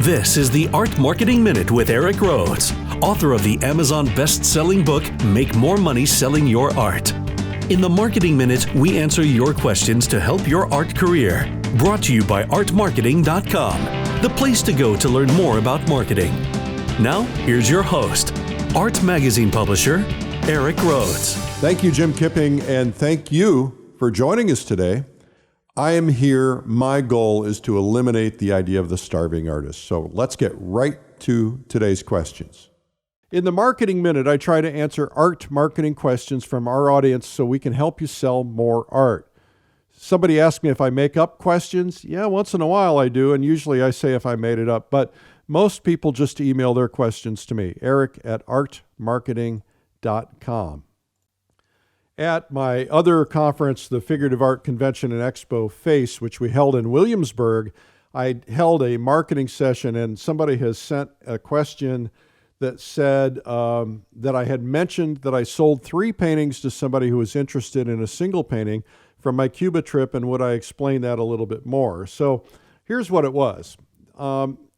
This is the Art Marketing Minute with Eric Rhoads, author of the Amazon best-selling book, Make More Money Selling Your Art. In the Marketing Minute, we answer your questions to help your art career. Brought to you by artmarketing.com, the place to go to learn more about marketing. Now, here's your host, Art Magazine publisher, Eric Rhoads. Thank you, Jim Kipping, and thank you for joining us today. I am here. My goal is to eliminate the idea of the starving artist. So let's get right to today's questions. In the Marketing Minute, I try to answer art marketing questions from our audience so we can help you sell more art. Somebody asked me if I make up questions. Yeah, once in a while I do, and usually I say if I made it up. But most people just email their questions to me, eric@artmarketing.com. At my other conference, the Figurative Art Convention and Expo FACE, which we held in Williamsburg, I held a marketing session, and somebody has sent a question that said that I had mentioned that I sold 3 paintings to somebody who was interested in a single painting from my Cuba trip, and would I explain that a little bit more? So here's what it was.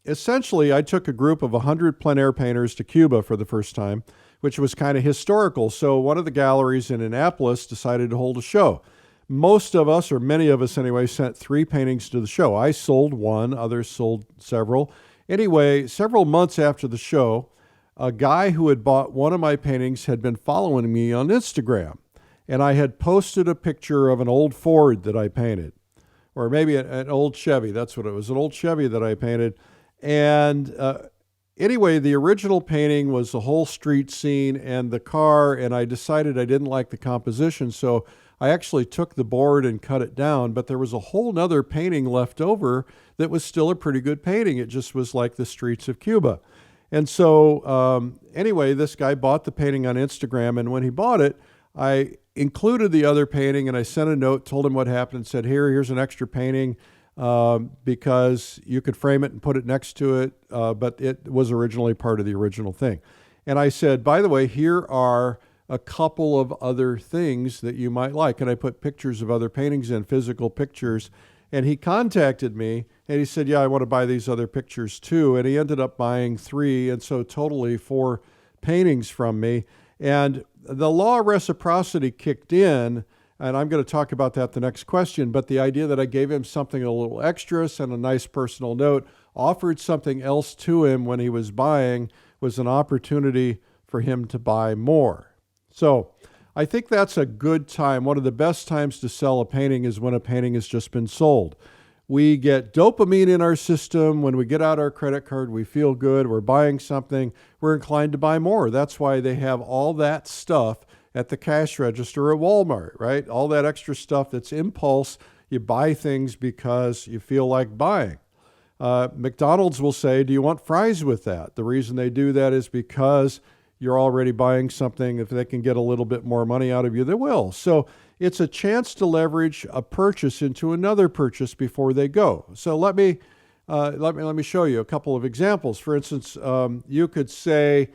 Essentially, I took a group of 100 plein air painters to Cuba for the first time, which was kind of historical. So one of the galleries in Annapolis decided to hold a show. Most of us, or many of us anyway, sent 3 paintings to the show. I sold 1, others sold several. Anyway, several months after the show, a guy who had bought one of my paintings had been following me on Instagram. And I had posted a picture of an old Ford that I painted, or maybe an old Chevy. That's what it was, an old Chevy that I painted. And anyway, the original painting was the whole street scene and the car, and I decided I didn't like the composition, so I actually took the board and cut it down, but there was a whole nother painting left over that was still a pretty good painting. It just was like the streets of Cuba. And so anyway, this guy bought the painting on Instagram, and when he bought it, I included the other painting, and I sent a note, told him what happened, and said, here's an extra painting, because you could frame it and put it next to it, but it was originally part of the original thing. And I said, by the way, here are a couple of other things that you might like. And I put pictures of other paintings in, physical pictures. And he contacted me and he said, yeah, I want to buy these other pictures too. And he ended up buying 3, and so totally 4 paintings from me. And the law of reciprocity kicked in, and I'm going to talk about that the next question, but the idea that I gave him something a little extra, sent a nice personal note, offered something else to him when he was buying, was an opportunity for him to buy more. So I think that's a good time. One of the best times to sell a painting is when a painting has just been sold. We get dopamine in our system. When we get out our credit card, we feel good. We're buying something. We're inclined to buy more. That's why they have all that stuff at the cash register at Walmart, right? All that extra stuff that's impulse. You buy things because you feel like buying. McDonald's will say, do you want fries with that? The reason they do that is because you're already buying something. If they can get a little bit more money out of you, they will. So it's a chance to leverage a purchase into another purchase before they go. So let me show you a couple of examples. For instance, you could say,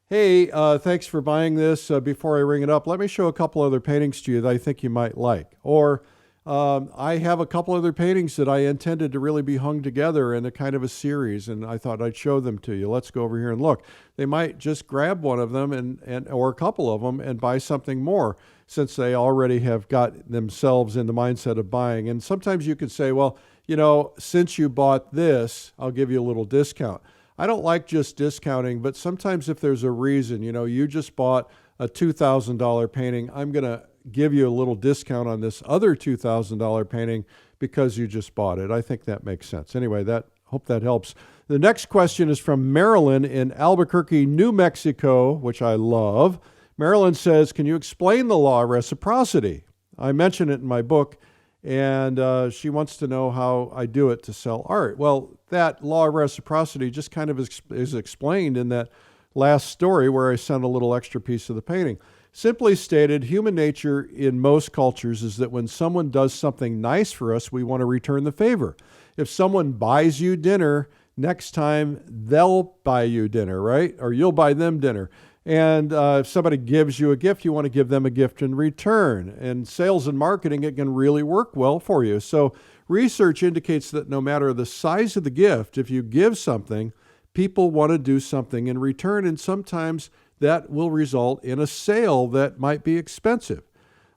hey, thanks for buying this. Before I ring it up, let me show a couple other paintings to you that I think you might like. Or I have a couple other paintings that I intended to really be hung together in a kind of a series, and I thought I'd show them to you. Let's go over here and look. They might just grab one of them or a couple of them and buy something more, since they already have got themselves in the mindset of buying. And sometimes you could say, well, since you bought this, I'll give you a little discount. I don't like just discounting, but sometimes if there's a reason, you just bought a $2,000 painting, I'm going to give you a little discount on this other $2,000 painting because you just bought it. I think that makes sense. Anyway, hope that helps. The next question is from Marilyn in Albuquerque, New Mexico, which I love. Marilyn says, can you explain the law of reciprocity? I mention it in my book, and she wants to know how I do it to sell art. Well, that law of reciprocity just kind of is explained in that last story where I sent a little extra piece of the painting. Simply stated, human nature in most cultures is that when someone does something nice for us, we want to return the favor. If someone buys you dinner, next time they'll buy you dinner, right? Or you'll buy them dinner. And if somebody gives you a gift, you want to give them a gift in return. In sales and marketing, it can really work well for you. So research indicates that no matter the size of the gift, if you give something, people want to do something in return, and sometimes that will result in a sale that might be expensive.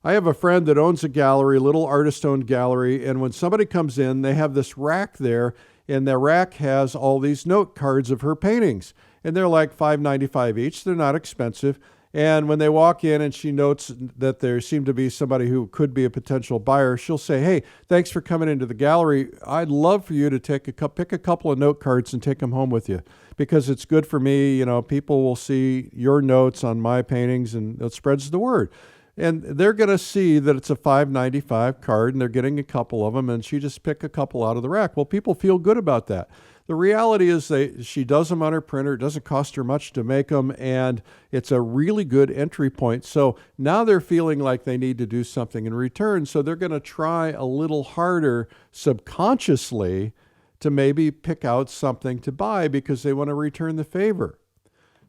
I have a friend that owns a gallery, a little artist-owned gallery, and when somebody comes in, they have this rack there, and the rack has all these note cards of her paintings, and they're like $5.95 each. They're not expensive. And when they walk in and she notes that there seemed to be somebody who could be a potential buyer, she'll say, "Hey, thanks for coming into the gallery. I'd love for you to pick a couple of note cards and take them home with you, because it's good for me. You know, people will see your notes on my paintings and it spreads the word." And they're going to see that it's a $5.95 card and they're getting a couple of them, and she just picked a couple out of the rack. Well, people feel good about that. The reality is she does them on her printer. It doesn't cost her much to make them, and it's a really good entry point. So now they're feeling like they need to do something in return, so they're going to try a little harder subconsciously to maybe pick out something to buy because they want to return the favor.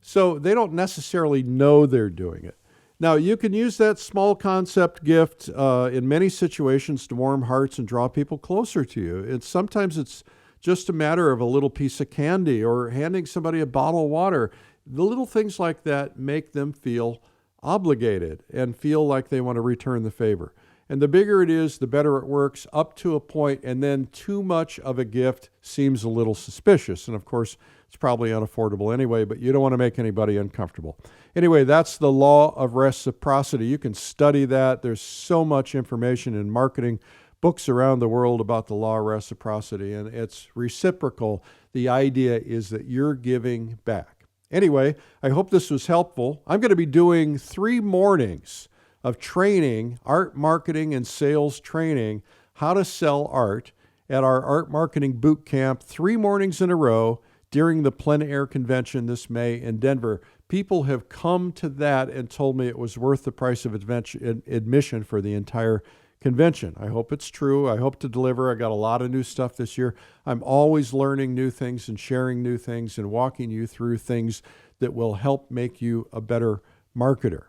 So they don't necessarily know they're doing it. Now, you can use that small concept gift in many situations to warm hearts and draw people closer to you. Sometimes it's just a matter of a little piece of candy or handing somebody a bottle of water. The little things like that make them feel obligated and feel like they want to return the favor. And the bigger it is, the better it works up to a point, and then too much of a gift seems a little suspicious. And of course, it's probably unaffordable anyway, but you don't want to make anybody uncomfortable. Anyway, that's the law of reciprocity. You can study that. There's so much information in marketing books around the world about the law of reciprocity, and it's reciprocal. The idea is that you're giving back. Anyway, I hope this was helpful. I'm going to be doing 3 mornings of training, art marketing and sales training, how to sell art at our art marketing boot camp, 3 mornings in a row during the plein air convention this May in Denver. People have come to that and told me it was worth the price of admission for the entire convention. I hope it's true. I hope to deliver. I got a lot of new stuff this year. I'm always learning new things and sharing new things and walking you through things that will help make you a better marketer.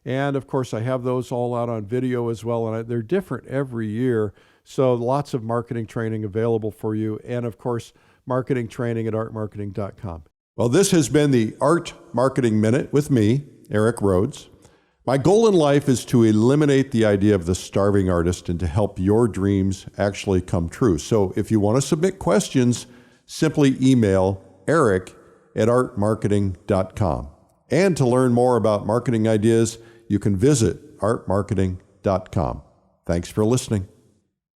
And of course, I have those all out on video as well, and they're different every year. So lots of marketing training available for you. And of course, marketing training at artmarketing.com. Well, this has been the Art Marketing Minute with me, Eric Rhoads. My goal in life is to eliminate the idea of the starving artist and to help your dreams actually come true. So if you want to submit questions, simply email eric@artmarketing.com. And to learn more about marketing ideas, you can visit artmarketing.com. Thanks for listening.